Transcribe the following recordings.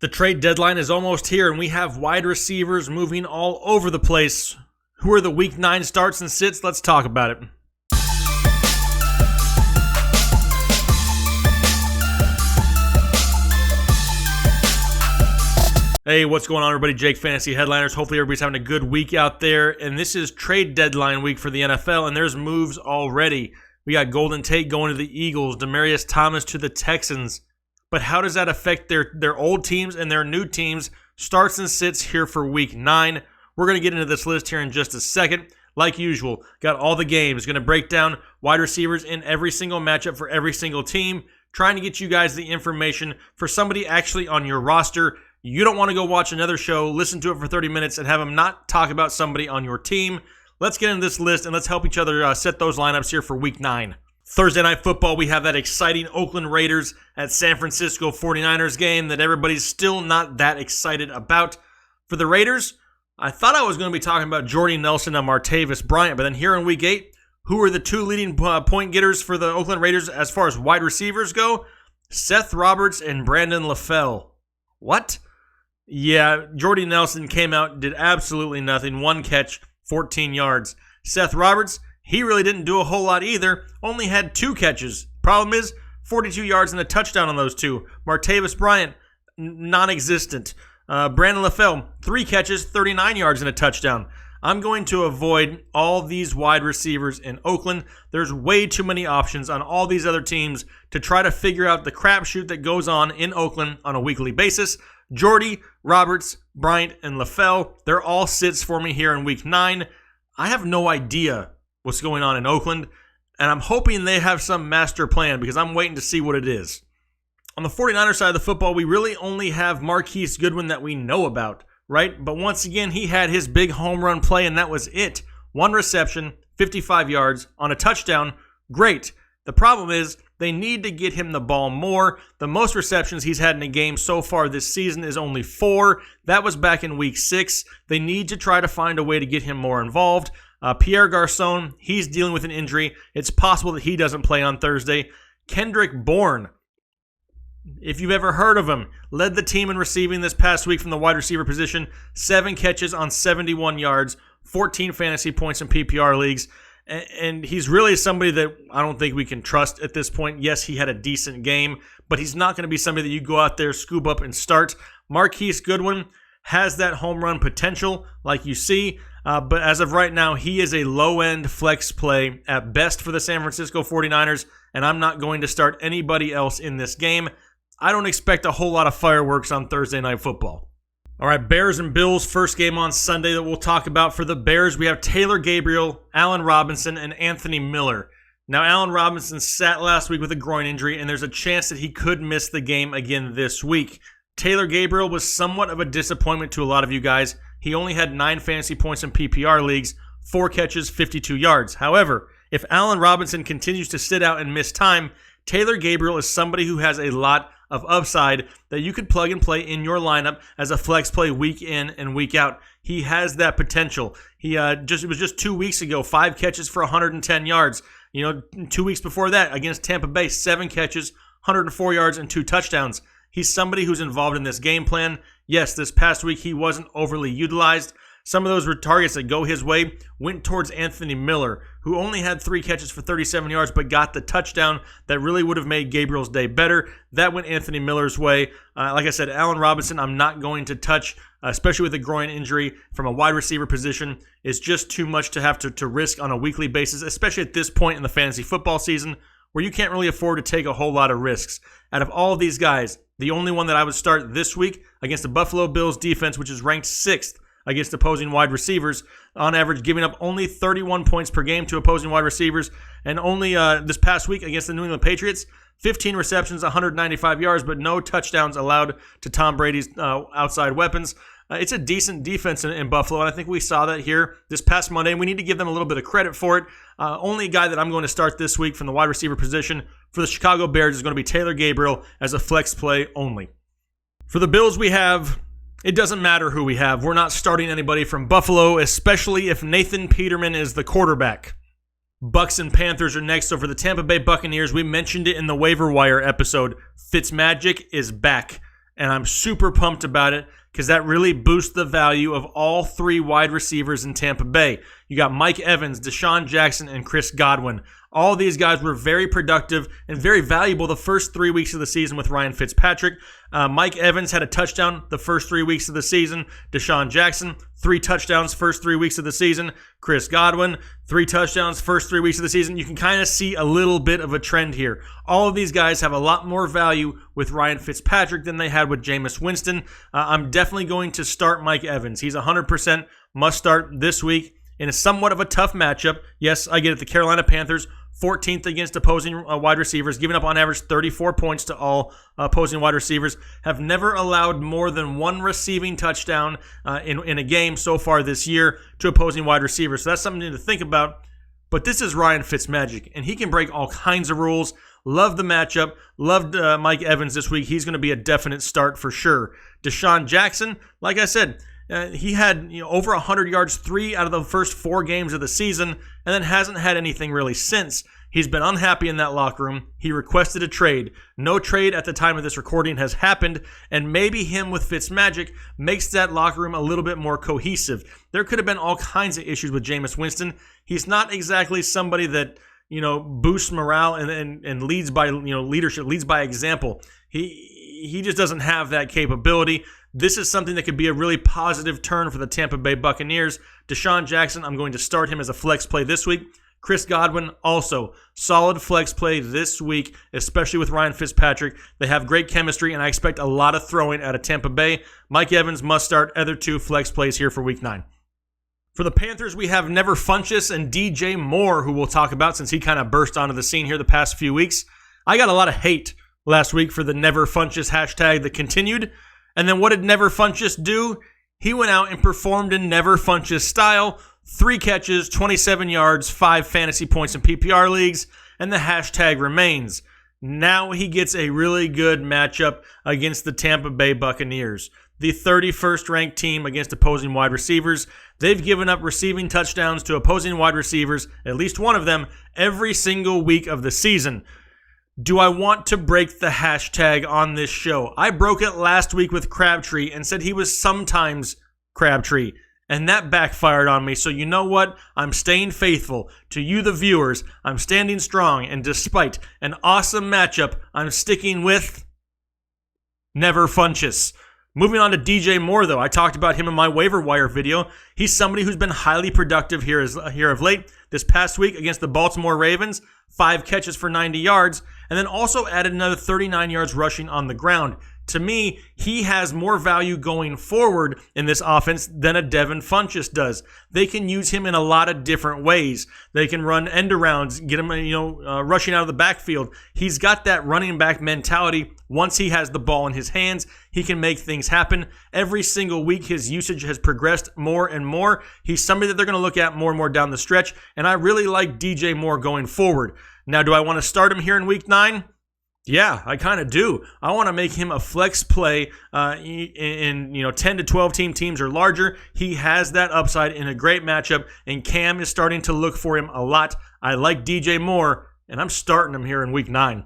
The trade deadline is almost here, and we have wide receivers moving all over the place. Who are the Week 9 starts and sits? Let's talk about it. Hey, what's going on, everybody? Jake, Fantasy Headliners. Hopefully everybody's having a good week out there. And this is trade deadline week for the NFL, and there's moves already. We got Golden Tate going to the Eagles, Demaryius Thomas to the Texans. But how does that affect their old teams and their new teams? Starts and sits here for Week 9. We're going to get into this list here in just a second. Like usual, got all the games. Going to break down wide receivers in every single matchup for every single team. Trying to get you guys the information for somebody actually on your roster. You don't want to go watch another show, listen to it for 30 minutes, and have them not talk about somebody on your team. Let's get into this list, and let's help each other set those lineups here for Week 9. Thursday Night Football, we have that exciting Oakland Raiders at San Francisco 49ers game that everybody's still not that excited about. For the Raiders, I thought I was going to be talking about Jordy Nelson and Martavis Bryant, but then here in Week 8, who are the two leading point getters for the Oakland Raiders as far as wide receivers go? Seth Roberts and Brandon LaFell. What? Yeah, Jordy Nelson came out, did absolutely nothing. 1 catch, 14 yards. Seth Roberts, he really didn't do a whole lot either. Only had 2 catches. Problem is, 42 yards and a touchdown on those 2. Martavis Bryant, non-existent. Brandon LaFell, 3 catches, 39 yards and a touchdown. I'm going to avoid all these wide receivers in Oakland. There's way too many options on all these other teams to try to figure out the crapshoot that goes on in Oakland on a weekly basis. Jordy, Roberts, Bryant, and LaFell, they're all sits for me here in Week 9. I have no idea what's going on in Oakland, and I'm hoping they have some master plan because I'm waiting to see what it is. On the 49ers side of the football, we really only have Marquise Goodwin that we know about, right? But once again, he had his big home run play, and that was it. 1 reception, 55 yards on a touchdown. Great. The problem is they need to get him the ball more. The most receptions he's had in a game so far this season is only 4. That was back in Week 6. They need to try to find a way to get him more involved. Pierre Garçon, he's dealing with an injury. It's possible that he doesn't play on Thursday. Kendrick Bourne, if you've ever heard of him, led the team in receiving this past week from the wide receiver position. 7 catches on 71 yards, 14 fantasy points in PPR leagues. And he's really somebody that I don't think we can trust at this point. Yes, he had a decent game, but he's not going to be somebody that you go out there, scoop up, and start. Marquise Goodwin has that home run potential, like you see. But as of right now, he is a low-end flex play at best for the San Francisco 49ers, and I'm not going to start anybody else in this game. I don't expect a whole lot of fireworks on Thursday Night Football. All right, Bears and Bills, first game on Sunday that we'll talk about. For the Bears, we have Taylor Gabriel, Allen Robinson, and Anthony Miller. Now, Allen Robinson sat last week with a groin injury, and there's a chance that he could miss the game again this week. Taylor Gabriel was somewhat of a disappointment to a lot of you guys. He only had 9 fantasy points in PPR leagues, 4 catches, 52 yards. However, if Allen Robinson continues to sit out and miss time, Taylor Gabriel is somebody who has a lot of upside that you could plug and play in your lineup as a flex play week in and week out. He has that potential. It was just 2 weeks ago, 5 catches for 110 yards. 2 weeks before that against Tampa Bay, 7 catches, 104 yards, and 2 touchdowns. He's somebody who's involved in this game plan. Yes, this past week he wasn't overly utilized. Some of those targets that go his way went towards Anthony Miller, who only had 3 catches for 37 yards, but got the touchdown that really would have made Gabriel's day better. That went Anthony Miller's way. Like I said, Allen Robinson, I'm not going to touch, especially with a groin injury from a wide receiver position. It's just too much to have to risk on a weekly basis, especially at this point in the fantasy football season, where you can't really afford to take a whole lot of risks. Out of all of these guys, the only one that I would start this week against the Buffalo Bills defense, which is ranked 6th against opposing wide receivers, on average giving up only 31 points per game to opposing wide receivers, and only this past week against the New England Patriots, 15 receptions, 195 yards, but no touchdowns allowed to Tom Brady's outside weapons. It's a decent defense in Buffalo, and I think we saw that here this past Monday, and we need to give them a little bit of credit for it. Only guy that I'm going to start this week from the wide receiver position for the Chicago Bears is going to be Taylor Gabriel as a flex play only. For the Bills, we have It doesn't matter who we have. We're not starting anybody from Buffalo, especially if Nathan Peterman is the quarterback. Bucks and Panthers are next. So for the Tampa Bay Buccaneers, we mentioned it in the waiver wire episode. Fitzmagic is back. and I'm super pumped about it because that really boosts the value of all three wide receivers in Tampa Bay. You got Mike Evans, Deshaun Jackson, and Chris Godwin. All these guys were very productive and very valuable the first 3 weeks of the season with Ryan Fitzpatrick. Mike Evans had a touchdown the first 3 weeks of the season. Deshaun Jackson, 3 touchdowns first 3 weeks of the season. Chris Godwin, 3 touchdowns first 3 weeks of the season. You can kind of see a little bit of a trend here. All of these guys have a lot more value with Ryan Fitzpatrick than they had with Jameis Winston. I'm definitely going to start Mike Evans. He's 100% must start this week in a somewhat of a tough matchup. Yes, I get it. The Carolina Panthers, 14th against opposing wide receivers, giving up on average 34 points to all opposing wide receivers, have never allowed more than 1 receiving touchdown in a game so far this year to opposing wide receivers. So that's something to think about. But this is Ryan Fitzmagic, and he can break all kinds of rules. Love the matchup. Loved Mike Evans this week. He's going to be a definite start for sure. Deshaun Jackson, like I said, he had over 100 yards 3 out of the first 4 games of the season, and then hasn't had anything really since. He's been unhappy in that locker room. He requested a trade. No trade at the time of this recording has happened, and maybe him with Fitzmagic makes that locker room a little bit more cohesive. There could have been all kinds of issues with Jameis Winston. He's not exactly somebody that boosts morale and leads by leadership, leads by example. He just doesn't have that capability. This is something that could be a really positive turn for the Tampa Bay Buccaneers. Deshaun Jackson, I'm going to start him as a flex play this week. Chris Godwin, also solid flex play this week, especially with Ryan Fitzpatrick. They have great chemistry, and I expect a lot of throwing out of Tampa Bay. Mike Evans must start. Other 2 flex plays here for week 9. For the Panthers, we have Never Funchess and DJ Moore, who we'll talk about since he kind of burst onto the scene here the past few weeks. I got a lot of hate last week for the Never Funchess hashtag that continued. And then what did Never Funchess do? He went out and performed in Never Funchess style. 3 catches, 27 yards, 5 fantasy points in PPR leagues, and the hashtag remains. Now he gets a really good matchup against the Tampa Bay Buccaneers, the 31st ranked team against opposing wide receivers. They've given up receiving touchdowns to opposing wide receivers, at least one of them, every single week of the season. Do I want to break the hashtag on this show? I broke it last week with Crabtree and said he was sometimes Crabtree, and that backfired on me. So you know what? I'm staying faithful to you, the viewers. I'm standing strong, and despite an awesome matchup, I'm sticking with Never Funchess. Moving on to DJ Moore, though. I talked about him in my waiver wire video. He's somebody who's been highly productive here of late. This past week against the Baltimore Ravens, 5 catches for 90 yards, and then also added another 39 yards rushing on the ground. To me, he has more value going forward in this offense than a Devin Funchess does. They can use him in a lot of different ways. They can run end arounds, get him, rushing out of the backfield. He's got that running back mentality. Once he has the ball in his hands, he can make things happen. Every single week, his usage has progressed more and more. He's somebody that they're going to look at more and more down the stretch, and I really like DJ Moore going forward. Now, do I want to start him here in week 9? Yeah, I kind of do. I want to make him a flex play in 10 to 12 teams or larger. He has that upside in a great matchup, and Cam is starting to look for him a lot. I like DJ Moore, and I'm starting him here in week 9.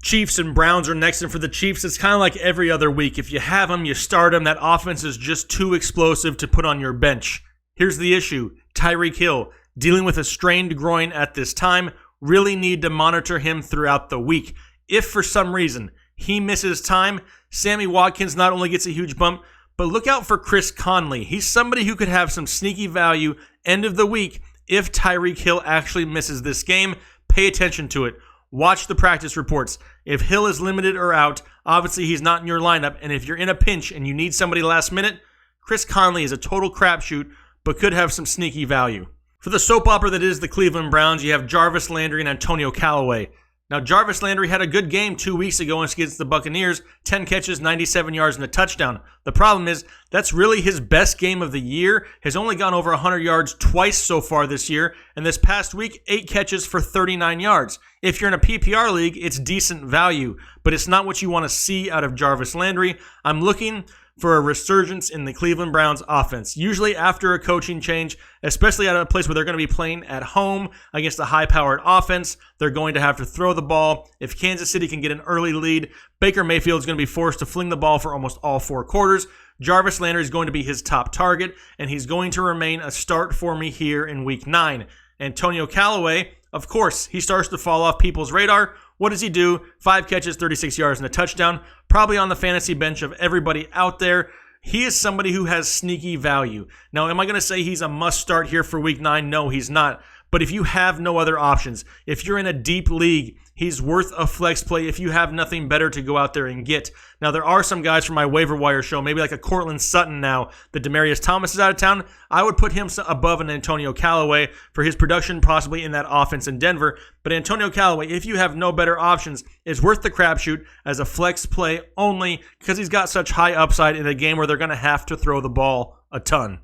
Chiefs and Browns are next, and for the Chiefs, it's kind of like every other week. If you have them, you start them. That offense is just too explosive to put on your bench. Here's the issue. Tyreek Hill, dealing with a strained groin at this time, really need to monitor him throughout the week. If for some reason he misses time, Sammy Watkins not only gets a huge bump, but look out for Chris Conley. He's somebody who could have some sneaky value end of the week if Tyreek Hill actually misses this game. Pay attention to it. Watch the practice reports. If Hill is limited or out, obviously he's not in your lineup, and if you're in a pinch and you need somebody last minute, Chris Conley is a total crapshoot, but could have some sneaky value. For the soap opera that is the Cleveland Browns, you have Jarvis Landry and Antonio Callaway. Now, Jarvis Landry had a good game 2 weeks ago against the Buccaneers, 10 catches, 97 yards, and a touchdown. The problem is that's really his best game of the year. Has only gone over 100 yards twice so far this year, and this past week, 8 catches for 39 yards. If you're in a PPR league, it's decent value, but it's not what you want to see out of Jarvis Landry. I'm looking for a resurgence in the Cleveland Browns offense. Usually after a coaching change, especially at a place where they're going to be playing at home against a high-powered offense, they're going to have to throw the ball. If Kansas City can get an early lead, Baker Mayfield is going to be forced to fling the ball for almost all 4 quarters. Jarvis Landry is going to be his top target, and he's going to remain a start for me here in Week 9. Antonio Callaway, of course, he starts to fall off people's radar. What does he do? 5 catches, 36 yards, and a touchdown. Probably on the fantasy bench of everybody out there. He is somebody who has sneaky value. Now, am I going to say he's a must start here for Week 9? No, he's not. But if you have no other options, if you're in a deep league, he's worth a flex play if you have nothing better to go out there and get. Now, there are some guys from my waiver wire show, maybe like a Cortland Sutton now that Demaryius Thomas is out of town. I would put him above an Antonio Callaway for his production possibly in that offense in Denver. But Antonio Callaway, if you have no better options, is worth the crapshoot as a flex play only because he's got such high upside in a game where they're going to have to throw the ball a ton.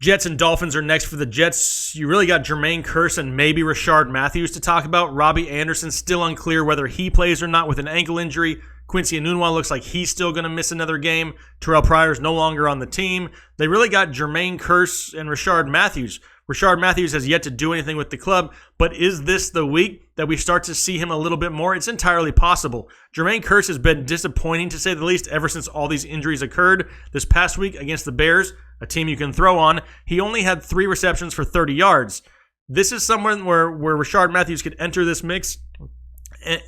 Jets and Dolphins are next for the Jets. You really got Jermaine Kearse and maybe Rashard Matthews to talk about. Robbie Anderson still unclear whether he plays or not with an ankle injury. Quincy Enunwa looks like he's still going to miss another game. Terrell Pryor's no longer on the team. They really got Jermaine Kearse and Rashard Matthews. Rashard Matthews has yet to do anything with the club, but is this the week that we start to see him a little bit more? It's entirely possible. Jermaine Kearse has been disappointing, to say the least, ever since all these injuries occurred. This past week against the Bears, a team you can throw on, he only had 3 receptions for 30 yards. This is someone where Rashard Matthews could enter this mix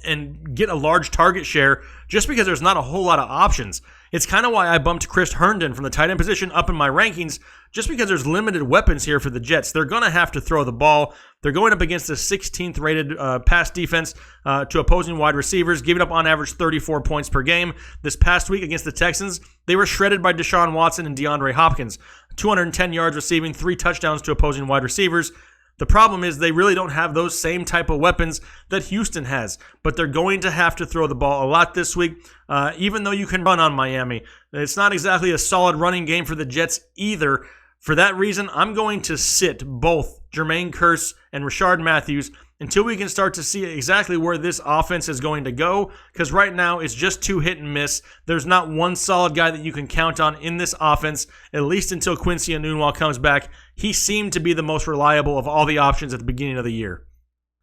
and get a large target share just because there's not a whole lot of options. It's kind of why I bumped Chris Herndon from the tight end position up in my rankings, just because there's limited weapons here for the Jets. They're going to have to throw the ball. They're going up against the 16th rated pass defense to opposing wide receivers, giving up on average 34 points per game. This past week against the Texans, they were shredded by Deshaun Watson and DeAndre Hopkins. 210 yards receiving, 3 touchdowns to opposing wide receivers. The problem is they really don't have those same type of weapons that Houston has, but they're going to have to throw the ball a lot this week, even though you can run on Miami. It's not exactly a solid running game for the Jets either. For that reason, I'm going to sit both Jermaine Kearse and Rashard Matthews until we can start to see exactly where this offense is going to go, because right now it's just too hit and miss. There's not one solid guy that you can count on in this offense, at least until Quincy Enunwa comes back. He seemed to be the most reliable of all the options at the beginning of the year.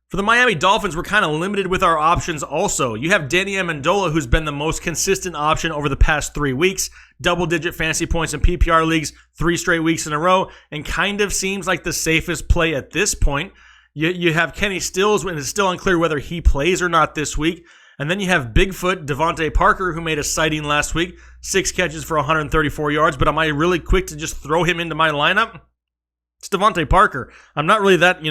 For the Miami Dolphins, we're kind of limited with our options also. You have Danny Amendola, who's been the most consistent option over the past 3 weeks. Double-digit fantasy points in PPR leagues 3 straight weeks in a row, and kind of seems like the safest play at this point. You have Kenny Stills, and it's still unclear whether he plays or not this week. And then you have Bigfoot Devontae Parker, who made a sighting last week. 6 catches for 134 yards, but am I really quick to just throw him into my lineup? It's Devontae Parker. I'm not really that,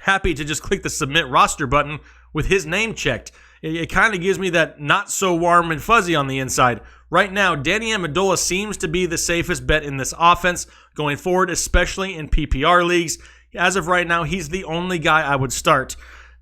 happy to just click the submit roster button with his name checked. It kind of gives me that not so warm and fuzzy on the inside. Right now, Danny Amendola seems to be the safest bet in this offense going forward, especially in PPR leagues. As of right now, he's the only guy I would start.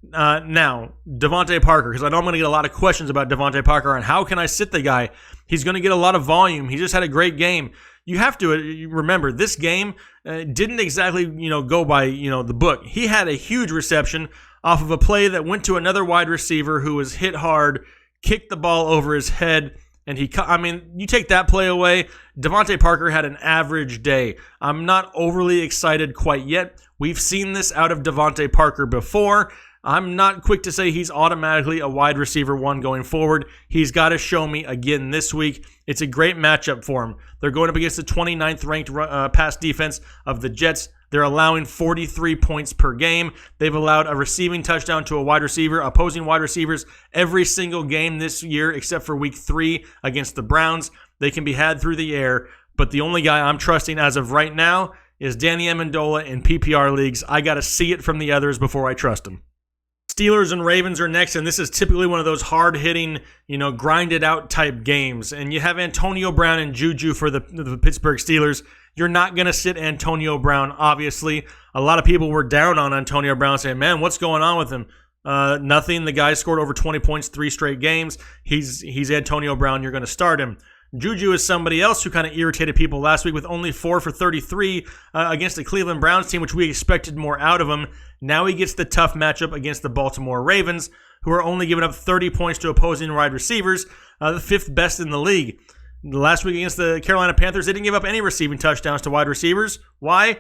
Now, Devontae Parker, because I know I'm going to get a lot of questions about Devontae Parker and how can I sit the guy? He's going to get a lot of volume. He just had a great game. You have to remember, this game didn't exactly, go by, the book. He had a huge reception off of a play that went to another wide receiver who was hit hard, kicked the ball over his head, and you take that play away, Devontae Parker had an average day. I'm not overly excited quite yet. We've seen this out of Devontae Parker before. I'm not quick to say he's automatically a wide receiver 1 going forward. He's got to show me again this week. It's a great matchup for him. They're going up against the 29th ranked pass defense of the Jets. They're allowing 43 points per game. They've allowed a receiving touchdown to a wide receiver, opposing wide receivers, every single game this year except for week 3 against the Browns. They can be had through the air, but the only guy I'm trusting as of right now is Danny Amendola in PPR leagues. I got to see it from the others before I trust him. Steelers and Ravens are next, and this is typically one of those hard-hitting, grinded-out type games. And you have Antonio Brown and Juju for the Pittsburgh Steelers. You're not going to sit Antonio Brown, obviously. A lot of people were down on Antonio Brown, saying, man, what's going on with him? Nothing. The guy scored over 20 points 3 straight games. He's Antonio Brown. You're going to start him. Juju is somebody else who kind of irritated people last week with only 4 for 33 against the Cleveland Browns team, which we expected more out of him. Now he gets the tough matchup against the Baltimore Ravens, who are only giving up 30 points to opposing wide receivers, the 5th best in the league. Last week against the Carolina Panthers, they didn't give up any receiving touchdowns to wide receivers. Why?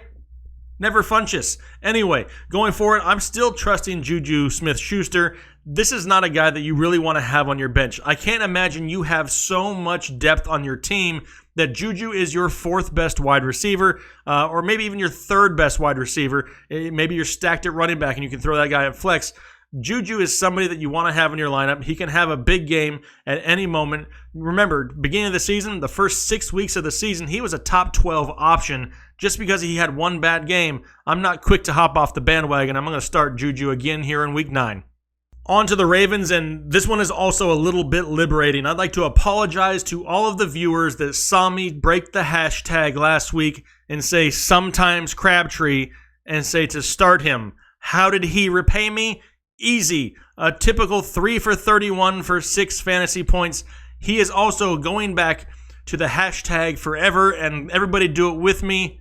Never Funchess. Anyway, going forward, I'm still trusting Juju Smith-Schuster. This is not a guy that you really want to have on your bench. I can't imagine you have so much depth on your team that Juju is your fourth best wide receiver, or maybe even your third best wide receiver. Maybe you're stacked at running back and you can throw that guy at flex. Juju is somebody that you want to have in your lineup. He can have a big game at any moment. Remember, beginning of the season, the first 6 weeks of the season, he was a top 12 option. Just because he had one bad game, I'm not quick to hop off the bandwagon. I'm going to start Juju again here in week 9. On to the Ravens, and this one is also a little bit liberating. I'd like to apologize to all of the viewers that saw me break the hashtag last week and say sometimes Crabtree and say to start him. How did he repay me? Easy. A typical 3 for 31 for 6 fantasy points. He is also going back to the hashtag forever, and everybody do it with me.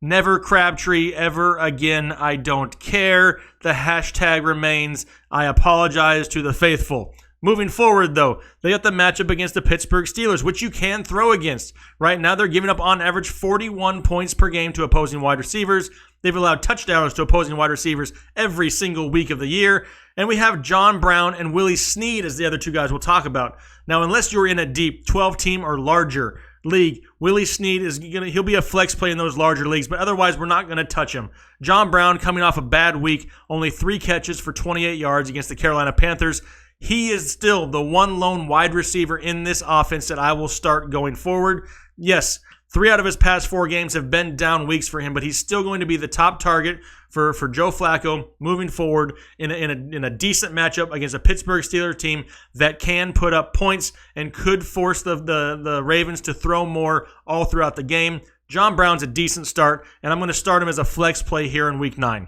Never Crabtree ever again. I don't care. The hashtag remains. I apologize to the faithful. Moving forward, though, they got the matchup against the Pittsburgh Steelers, which you can throw against. Right now, they're giving up on average 41 points per game to opposing wide receivers. They've allowed touchdowns to opposing wide receivers every single week of the year. And we have John Brown and Willie Snead as the other two guys we'll talk about. Now, unless you're in a deep 12-team or larger league, Willie Snead he'll be a flex play in those larger leagues, but otherwise we're not going to touch him. John Brown coming off a bad week, only 3 catches for 28 yards against the Carolina Panthers. He is still the one lone wide receiver in this offense that I will start going forward. Yes, 3 out of his past 4 games have been down weeks for him, but he's still going to be the top target for Joe Flacco moving forward in a decent matchup against a Pittsburgh Steelers team that can put up points and could force the Ravens to throw more all throughout the game. John Brown's a decent start, and I'm going to start him as a flex play here in Week 9.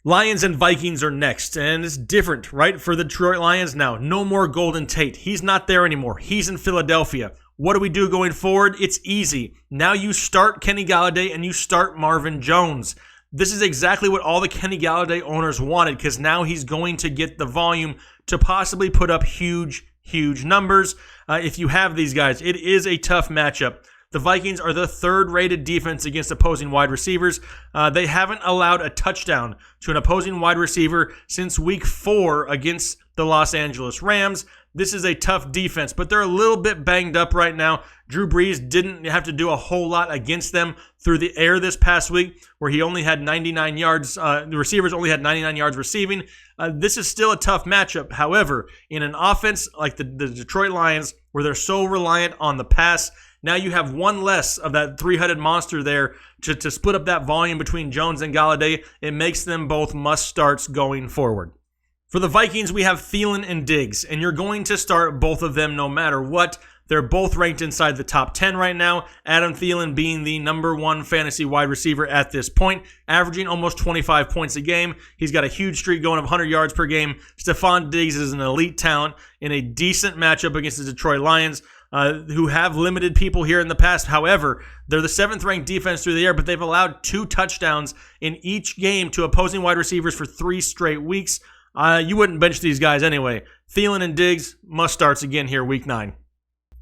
Lions and Vikings are next, and it's different, right, for the Detroit Lions now. No more Golden Tate. He's not there anymore. He's in Philadelphia. What do we do going forward? It's easy. Now you start Kenny Golladay and you start Marvin Jones. This is exactly what all the Kenny Golladay owners wanted, because now he's going to get the volume to possibly put up huge numbers. If you have these guys, it is a tough matchup. The Vikings are the 3rd-rated defense against opposing wide receivers. They haven't allowed a touchdown to an opposing wide receiver since Week 4 against the Los Angeles Rams. This is a tough defense, but they're a little bit banged up right now. Drew Brees didn't have to do a whole lot against them through the air this past week, where he only had 99 yards. The receivers only had 99 yards receiving. This is still a tough matchup. However, in an offense like the Detroit Lions, where they're so reliant on the pass, now you have one less of that 3-headed monster there to split up that volume between Jones and Golladay. It makes them both must-starts going forward. For the Vikings, we have Thielen and Diggs, and you're going to start both of them no matter what. They're both ranked inside the top 10 right now. Adam Thielen being the number 1 fantasy wide receiver at this point, averaging almost 25 points a game. He's got a huge streak going of 100 yards per game. Stephon Diggs is an elite talent in a decent matchup against the Detroit Lions, who have limited people here in the past. However, they're the 7th-ranked defense through the air, but they've allowed 2 touchdowns in each game to opposing wide receivers for 3 straight weeks. You wouldn't bench these guys anyway. Thielen and Diggs, must-starts again here, Week 9.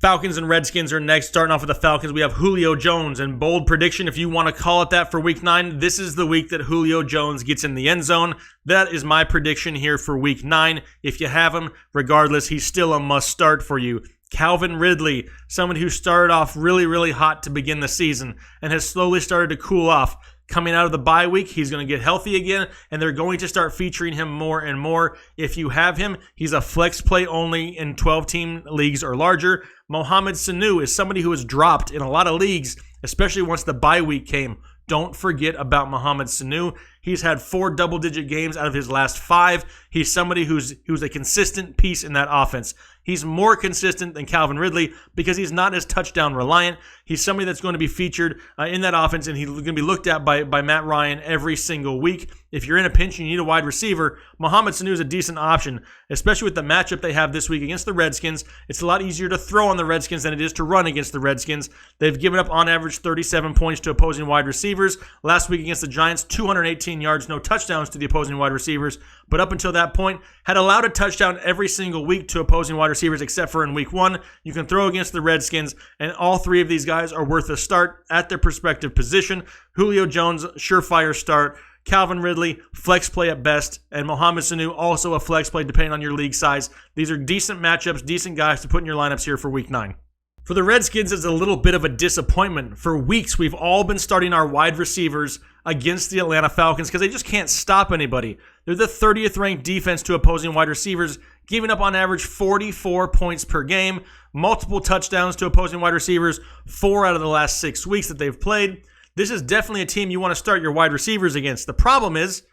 Falcons and Redskins are next. Starting off with the Falcons, we have Julio Jones. And bold prediction, if you want to call it that, for Week 9, this is the week that Julio Jones gets in the end zone. That is my prediction here for Week 9. If you have him, regardless, he's still a must-start for you. Calvin Ridley, someone who started off really hot to begin the season and has slowly started to cool off. Coming out of the bye week, he's going to get healthy again, and they're going to start featuring him more and more. If you have him, he's a flex play only in 12-team leagues or larger. Mohamed Sanu is somebody who was dropped in a lot of leagues, especially once the bye week came. Don't forget about Mohamed Sanu. He's had 4 double-digit games out of his last 5. He's somebody who's a consistent piece in that offense. He's more consistent than Calvin Ridley because he's not as touchdown reliant. He's somebody that's going to be featured in that offense, and he's going to be looked at by Matt Ryan every single week. If you're in a pinch and you need a wide receiver, Mohamed Sanu is a decent option, especially with the matchup they have this week against the Redskins. It's a lot easier to throw on the Redskins than it is to run against the Redskins. They've given up on average 37 points to opposing wide receivers. Last week against the Giants, 218 213 yards, no touchdowns to the opposing wide receivers. But up until that point, had allowed a touchdown every single week to opposing wide receivers except for in week 1. You can throw against the Redskins, and all 3 of these guys are worth a start at their respective position. Julio Jones, surefire start. Calvin Ridley, flex play at best, and Mohamed Sanu, also a flex play depending on your league size. These are decent matchups, decent guys to put in your lineups here for week 9. For the Redskins, it's a little bit of a disappointment. For weeks, we've all been starting our wide receivers against the Atlanta Falcons because they just can't stop anybody. They're the 30th ranked defense to opposing wide receivers, giving up on average 44 points per game, multiple touchdowns to opposing wide receivers 4 out of the last 6 weeks that they've played. This is definitely a team you want to start your wide receivers against. The problem is,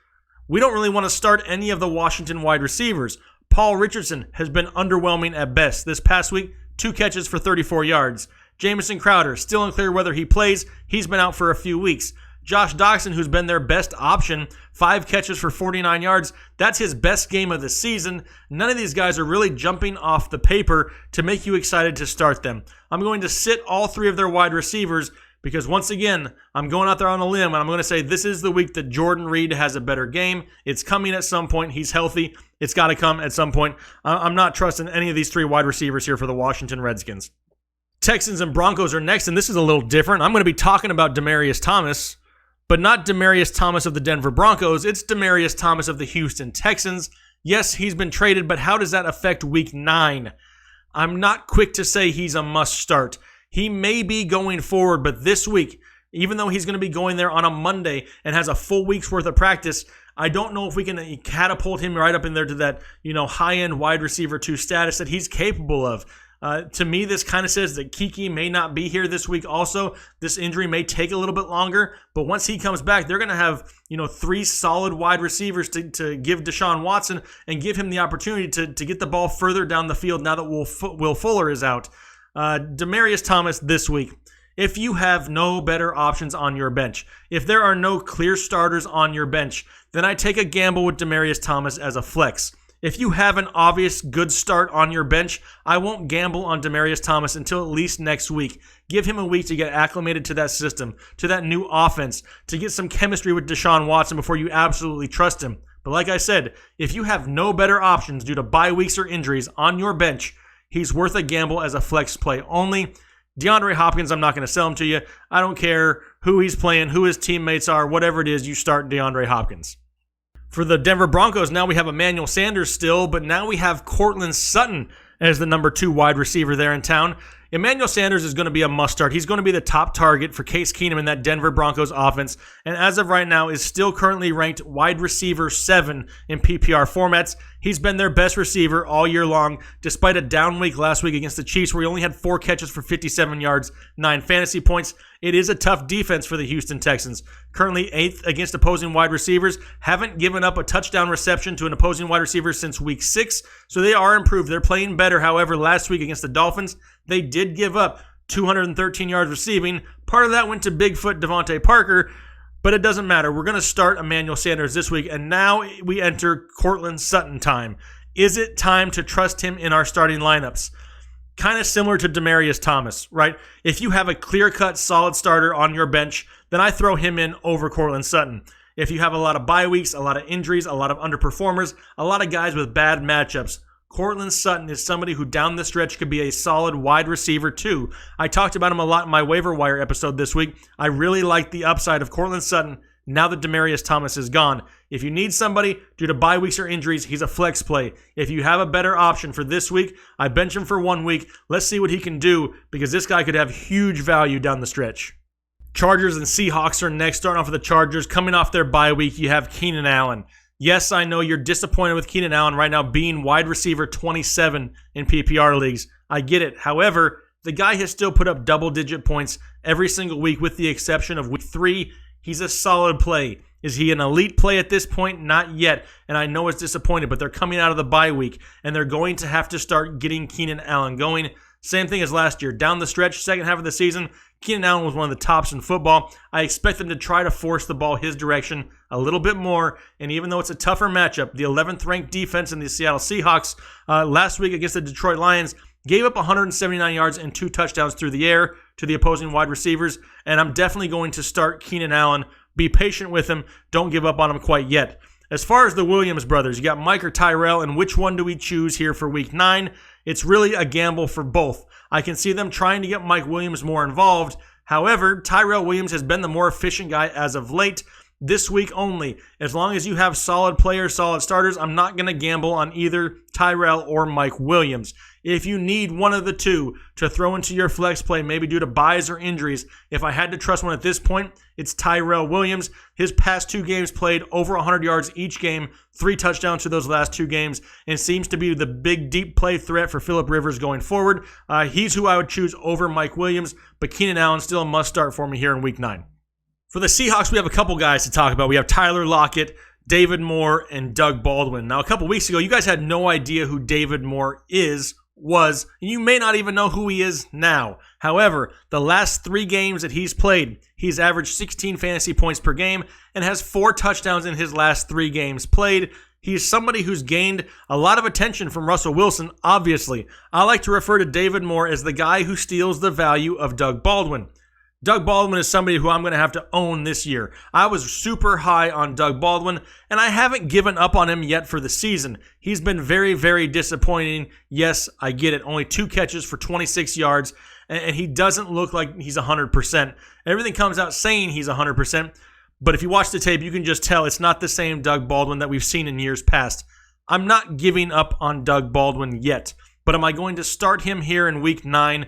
we don't really want to start any of the Washington wide receivers. Paul Richardson has been underwhelming at best. This past week, 2 catches for 34 yards. Jamison Crowder, still unclear whether he plays. He's been out for a few weeks. Josh Doctson, who's been their best option, 5 catches for 49 yards. That's his best game of the season. None of these guys are really jumping off the paper to make you excited to start them. I'm going to sit all 3 of their wide receivers because once again, I'm going out there on a limb and I'm going to say this is the week that Jordan Reed has a better game. It's coming at some point. He's healthy. It's got to come at some point. I'm not trusting any of these 3 wide receivers here for the Washington Redskins. Texans and Broncos are next, and this is a little different. I'm going to be talking about Demaryius Thomas, but not Demaryius Thomas of the Denver Broncos. It's Demaryius Thomas of the Houston Texans. Yes, he's been traded, but how does that affect week 9? I'm not quick to say he's a must start. He may be going forward, but this week, even though he's going to be going there on a Monday and has a full week's worth of practice, I don't know if we can catapult him right up in there to that, high-end wide receiver 2 status that he's capable of. To me, this kind of says that Kiki may not be here this week also. This injury may take a little bit longer, but once he comes back, they're going to have, 3 solid wide receivers to give Deshaun Watson and give him the opportunity to get the ball further down the field now that Will Fuller is out. Demaryius Thomas this week. If you have no better options on your bench, if there are no clear starters on your bench, then I take a gamble with Demaryius Thomas as a flex. If you have an obvious good start on your bench, I won't gamble on Demaryius Thomas until at least next week. Give him a week to get acclimated to that system, to that new offense, to get some chemistry with Deshaun Watson before you absolutely trust him. But like I said, if you have no better options due to bye weeks or injuries on your bench, he's worth a gamble as a flex play only. DeAndre Hopkins, I'm not going to sell him to you. I don't care who he's playing, who his teammates are, whatever it is, you start DeAndre Hopkins. For the Denver Broncos, now we have Emmanuel Sanders still, but now we have Courtland Sutton as the number 2 wide receiver there in town. Emmanuel Sanders is going to be a must-start. He's going to be the top target for Case Keenum in that Denver Broncos offense, and as of right now is still currently ranked wide receiver 7 in PPR formats. He's been their best receiver all year long, despite a down week last week against the Chiefs where he only had 4 catches for 57 yards, 9 fantasy points. It is a tough defense for the Houston Texans. Currently 8th against opposing wide receivers, haven't given up a touchdown reception to an opposing wide receiver since week 6, so they are improved. They're playing better. However, last week against the Dolphins, they did give up 213 yards receiving. Part of that went to Bigfoot Devontae Parker, but it doesn't matter. We're going to start Emmanuel Sanders this week, and now we enter Courtland Sutton time. Is it time to trust him in our starting lineups? Kind of similar to Demaryius Thomas, right? If you have a clear-cut, solid starter on your bench, then I throw him in over Courtland Sutton. If you have a lot of bye weeks, a lot of injuries, a lot of underperformers, a lot of guys with bad matchups, Courtland Sutton is somebody who down the stretch could be a solid wide receiver too. I talked about him a lot in my waiver wire episode this week. I really like the upside of Courtland Sutton now that Demaryius Thomas is gone. If you need somebody due to bye weeks or injuries, he's a flex play. If you have a better option for this week, I bench him for 1 week. Let's see what he can do because this guy could have huge value down the stretch. Chargers and Seahawks are next. Starting off with the Chargers. Coming off their bye week, you have Keenan Allen. Yes, I know you're disappointed with Keenan Allen right now being wide receiver 27 in PPR leagues. I get it. However, the guy has still put up double-digit points every single week with the exception of week 3. He's a solid play. Is he an elite play at this point? Not yet. And I know it's disappointed, but they're coming out of the bye week, and they're going to have to start getting Keenan Allen going. Same thing as last year. Down the stretch, second half of the season, Keenan Allen was one of the tops in football. I expect them to try to force the ball his direction a little bit more. And even though it's a tougher matchup, the 11th ranked defense in the Seattle Seahawks last week against the Detroit Lions gave up 179 yards and 2 touchdowns through the air to the opposing wide receivers. And I'm definitely going to start Keenan Allen Be patient with him. Don't give up on him quite yet. As far as the Williams brothers, you got Mike or Tyrell, and which one do we choose here for week 9? It's really a gamble for both. I can see them trying to get Mike Williams more involved. However, Tyrell Williams has been the more efficient guy as of late. This week only. As long as you have solid players, solid starters, I'm not going to gamble on either Tyrell or Mike Williams. If you need one of the two to throw into your flex play, maybe due to buys or injuries, if I had to trust one at this point, it's Tyrell Williams. His past 2 games played over 100 yards each game, 3 touchdowns to those last 2 games, and seems to be the big deep play threat for Phillip Rivers going forward. He's who I would choose over Mike Williams, but Keenan Allen still a must start for me here in week 9. For the Seahawks, we have a couple guys to talk about. We have Tyler Lockett, David Moore, and Doug Baldwin. Now, a couple weeks ago, you guys had no idea who David Moore was, and you may not even know who he is now. However, the last 3 games that he's played, he's averaged 16 fantasy points per game and has 4 touchdowns in his last 3 games played. He's somebody who's gained a lot of attention from Russell Wilson, obviously. I like to refer to David Moore as the guy who steals the value of Doug Baldwin. Doug Baldwin is somebody who I'm going to have to own this year. I was super high on Doug Baldwin, and I haven't given up on him yet for the season. He's been very, very disappointing. Yes, I get it. Only 2 catches for 26 yards, and he doesn't look like he's 100%. Everything comes out saying he's 100%, but if you watch the tape, you can just tell it's not the same Doug Baldwin that we've seen in years past. I'm not giving up on Doug Baldwin yet, but am I going to start him here in week 9?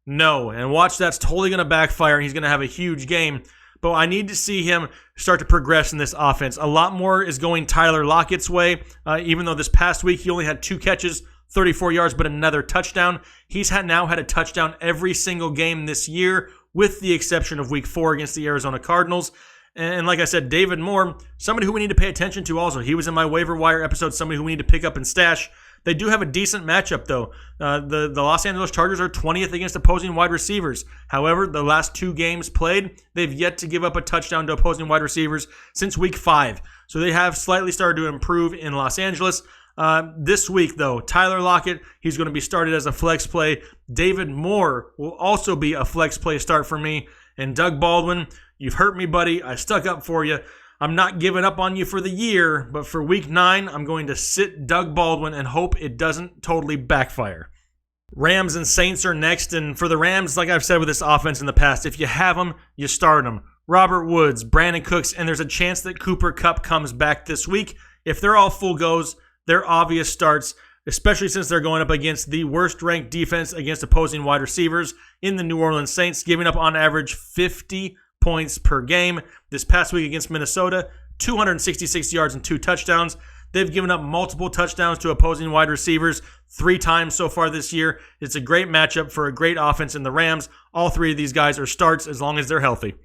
No, and watch, that's totally going to backfire, and he's going to have a huge game. But I need to see him start to progress in this offense. A lot more is going Tyler Lockett's way, even though this past week he only had 2 catches, 34 yards, but another touchdown. He's now had a touchdown every single game this year, with the exception of week 4 against the Arizona Cardinals. And like I said, David Moore, somebody who we need to pay attention to also. He was in my waiver wire episode, somebody who we need to pick up and stash. They do have a decent matchup, though. The Los Angeles Chargers are 20th against opposing wide receivers. However, the last 2 games played, they've yet to give up a touchdown to opposing wide receivers since week 5. So they have slightly started to improve in Los Angeles. This week, though, Tyler Lockett, he's going to be started as a flex play. David Moore will also be a flex play start for me. And Doug Baldwin, you've hurt me, buddy. I stuck up for you. I'm not giving up on you for the year, but for week 9, I'm going to sit Doug Baldwin and hope it doesn't totally backfire. Rams and Saints are next, and for the Rams, like I've said with this offense in the past, if you have them, you start them. Robert Woods, Brandon Cooks, and there's a chance that Cooper Kupp comes back this week. If they're all full goes, they're obvious starts, especially since they're going up against the worst-ranked defense against opposing wide receivers in the New Orleans Saints, giving up on average 50 points per game. This past week against Minnesota, 266 yards and 2 touchdowns. They've given up multiple touchdowns to opposing wide receivers 3 times so far this year. It's a great matchup for a great offense in the Rams. All 3 of these guys are starts as long as they're healthy.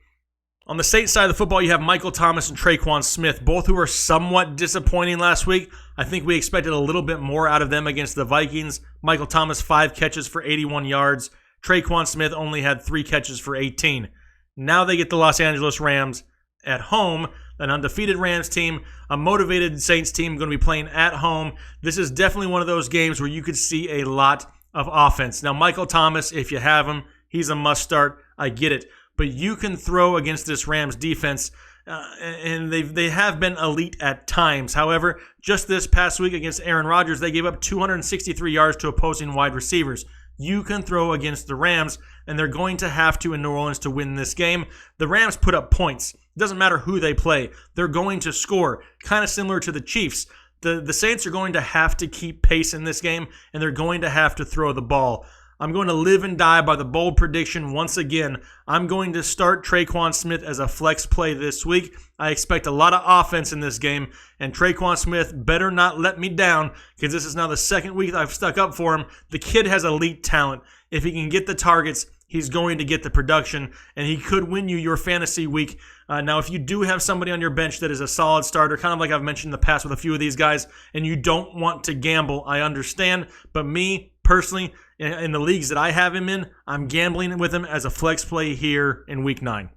On the Saints side of the football, you have Michael Thomas and Traquan Smith, both who were somewhat disappointing last week. I think we expected a little bit more out of them against the Vikings. Michael Thomas, 5 catches for 81 yards. Traquan Smith only had 3 catches for 18. Now they get the Los Angeles Rams at home, an undefeated Rams team, a motivated Saints team going to be playing at home. This is definitely one of those games where you could see a lot of offense. Now, Michael Thomas, if you have him, he's a must start. I get it. But you can throw against this Rams defense, and they have been elite at times. However, just this past week against Aaron Rodgers, they gave up 263 yards to opposing wide receivers. You can throw against the Rams, and they're going to have to in New Orleans to win this game. The Rams put up points. It doesn't matter who they play. They're going to score, kind of similar to the Chiefs. The Saints are going to have to keep pace in this game, and they're going to have to throw the ball. I'm going to live and die by the bold prediction once again. I'm going to start Traquan Smith as a flex play this week. I expect a lot of offense in this game, and Traquan Smith better not let me down because this is now the 2nd week I've stuck up for him. The kid has elite talent. If he can get the targets, he's going to get the production, and he could win you your fantasy week. Now, if you do have somebody on your bench that is a solid starter, kind of like I've mentioned in the past with a few of these guys, and you don't want to gamble, I understand. But me, personally, in the leagues that I have him in, I'm gambling with him as a flex play here in week 9.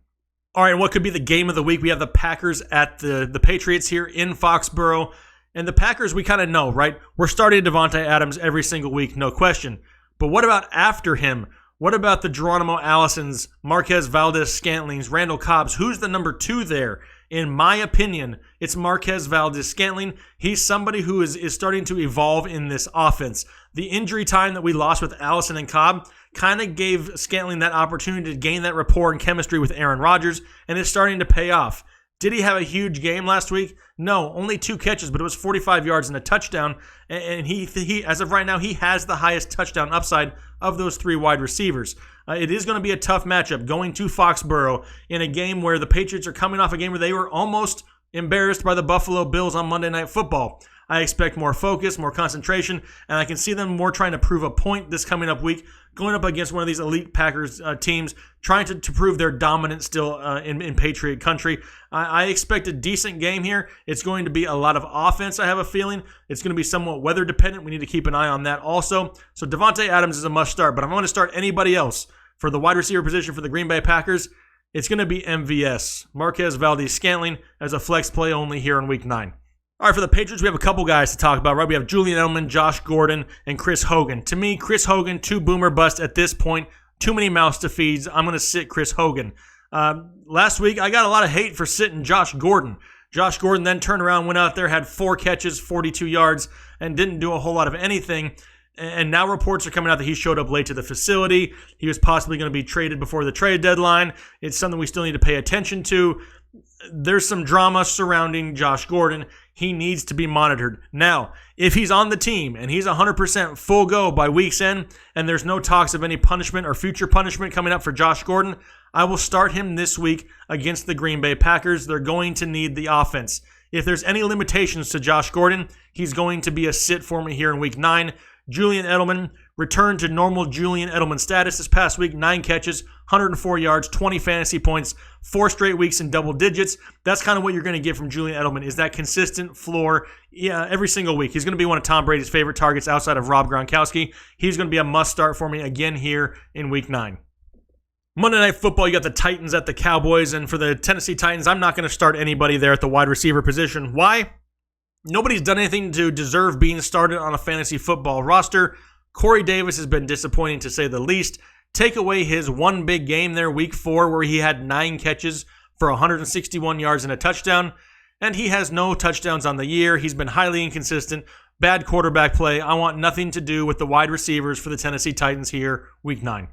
All right, what could be the game of the week? We have the Packers at the Patriots here in Foxborough. And the Packers, we kind of know, right? We're starting Devontae Adams every single week, no question. But what about after him? What about the Geronimo Allisons, Marquez Valdez-Scantlings, Randall Cobbs? Who's the number 2 there? In my opinion, it's Marquez Valdez-Scantling. He's somebody who is starting to evolve in this offense. The injury time that we lost with Allison and Cobb kind of gave Scantling that opportunity to gain that rapport and chemistry with Aaron Rodgers, and it's starting to pay off. Did he have a huge game last week? No, only 2 catches, but it was 45 yards and a touchdown. And he as of right now, he has the highest touchdown upside of those 3 wide receivers. It is going to be a tough matchup going to Foxborough in a game where the Patriots are coming off a game where they were almost embarrassed by the Buffalo Bills on Monday Night Football. I expect more focus, more concentration, and I can see them more trying to prove a point this coming up week, going up against one of these elite Packers teams, trying to prove they're dominant still in Patriot country. I expect a decent game here. It's going to be a lot of offense, I have a feeling. It's going to be somewhat weather dependent. We need to keep an eye on that also. So Davante Adams is a must start, but I'm going to start anybody else for the wide receiver position for the Green Bay Packers. It's going to be MVS, Marquez Valdez-Scantling, as a flex play only here in Week 9. All right, for the Patriots, we have a couple guys to talk about, right? We have Julian Edelman, Josh Gordon, and Chris Hogan. To me, Chris Hogan, 2 boomer bust at this point. Too many mouths to feed. I'm going to sit Chris Hogan. Last week, I got a lot of hate for sitting Josh Gordon. Josh Gordon then turned around, went out there, had 4 catches, 42 yards, and didn't do a whole lot of anything. And now reports are coming out that he showed up late to the facility. He was possibly going to be traded before the trade deadline. It's something we still need to pay attention to. There's some drama surrounding Josh Gordon. He needs to be monitored. Now, if he's on the team and he's 100% full go by week's end and there's no talks of any punishment or future punishment coming up for Josh Gordon, I will start him this week against the Green Bay Packers. They're going to need the offense. If there's any limitations to Josh Gordon, he's going to be a sit for me here in Week 9. Julian Edelman returned to normal Julian Edelman status this past week. 9 catches, 104 yards, 20 fantasy points, 4 straight weeks in double digits. That's kind of what you're going to get from Julian Edelman, is that consistent floor every single week. He's going to be one of Tom Brady's favorite targets outside of Rob Gronkowski. He's going to be a must start for me again here in Week 9. Monday Night Football, you got the Titans at the Cowboys, and for the Tennessee Titans, I'm not going to start anybody there at the wide receiver position. Why? Nobody's done anything to deserve being started on a fantasy football roster. Corey Davis has been disappointing to say the least. Take away his one big game there, Week 4, where he had 9 catches for 161 yards and a touchdown, and he has no touchdowns on the year. He's been highly inconsistent. Bad quarterback play. I want nothing to do with the wide receivers for the Tennessee Titans here, Week 9.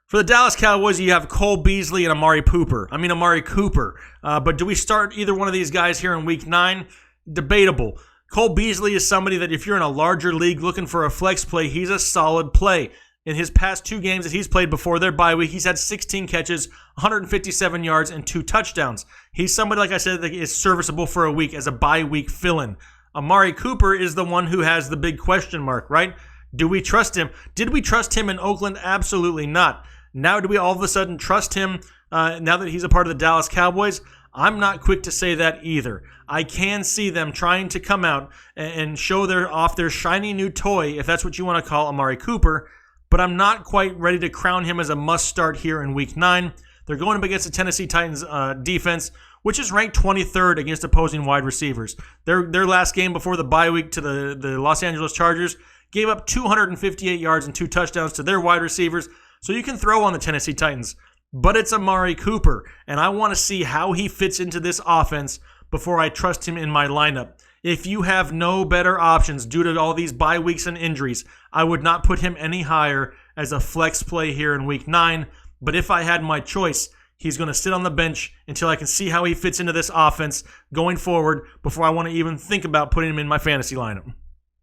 For the Dallas Cowboys, you have Cole Beasley and Amari Cooper. But do we start either one of these guys here in Week 9? Debatable. Cole Beasley is somebody that if you're in a larger league looking for a flex play, he's a solid play. In his past 2 games that he's played before their bye week, he's had 16 catches, 157 yards, and 2 touchdowns. He's somebody, like I said, that is serviceable for a week as a bye week fill-in. Amari Cooper is the one who has the big question mark, right? Do we trust him? Did we trust him in Oakland? Absolutely not. Now do we all of a sudden trust him now that he's a part of the Dallas Cowboys? I'm not quick to say that either. I can see them trying to come out and show off their shiny new toy, if that's what you want to call Amari Cooper, but I'm not quite ready to crown him as a must-start here in Week 9. They're going up against the Tennessee Titans defense, which is ranked 23rd against opposing wide receivers. Their last game before the bye week to the Los Angeles Chargers gave up 258 yards and 2 touchdowns to their wide receivers, so you can throw on the Tennessee Titans. But it's Amari Cooper, and I want to see how he fits into this offense before I trust him in my lineup. If you have no better options due to all these bye weeks and injuries, I would not put him any higher as a flex play here in Week 9. But if I had my choice, he's going to sit on the bench until I can see how he fits into this offense going forward before I want to even think about putting him in my fantasy lineup.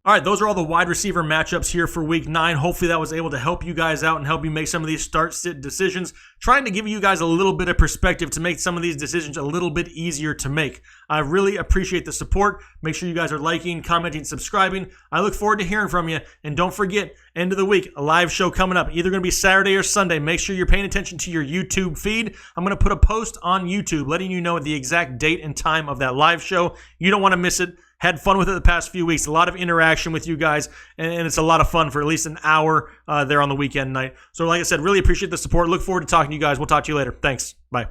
All right, those are all the wide receiver matchups here for Week 9. Hopefully that was able to help you guys out and help you make some of these start-sit decisions. Trying to give you guys a little bit of perspective to make some of these decisions a little bit easier to make. I really appreciate the support. Make sure you guys are liking, commenting, subscribing. I look forward to hearing from you. And don't forget, end of the week, a live show coming up. Either going to be Saturday or Sunday. Make sure you're paying attention to your YouTube feed. I'm going to put a post on YouTube letting you know the exact date and time of that live show. You don't want to miss it. Had fun with it the past few weeks. A lot of interaction with you guys, and it's a lot of fun for at least an hour there on the weekend night. So like I said, really appreciate the support. Look forward to talking to you guys. We'll talk to you later. Thanks. Bye.